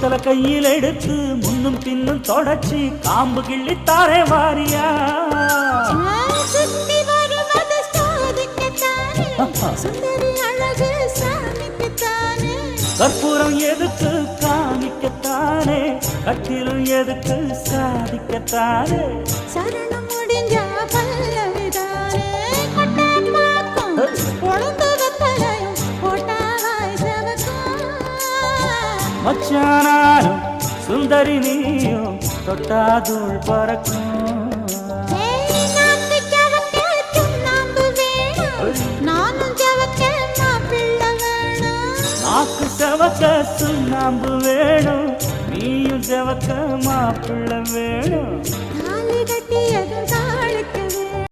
பித்தளை கையில் எடுத்து முன்னும் பின்னும் தொடச்சி காம்பு கிள்ளி தாரே வாரியா சுத்தி வருவது சோதிக்கத்தானே சுந்தரி அழகு சாமிக்குத்தானே கற்பூரம் எதுக்கு காமிக்கத்தானே கட்டிலும் எதுக்கு சாதிக்கத்தானே சரணம் முடிஞ்ச பல்லவிதானே கொட்டாப்பாக்கும் பொழுது வெத்தலையும் போட்டாவாய் செவக்கும் மச்சானாலும் சுந்தரி நீயும் தொட்டாதூள் பறக்கும் நாக்கு செவக்க சுண்ணாம்பு வேணும் நீயும் செவக்க மாப்பிள்ளை வேணும்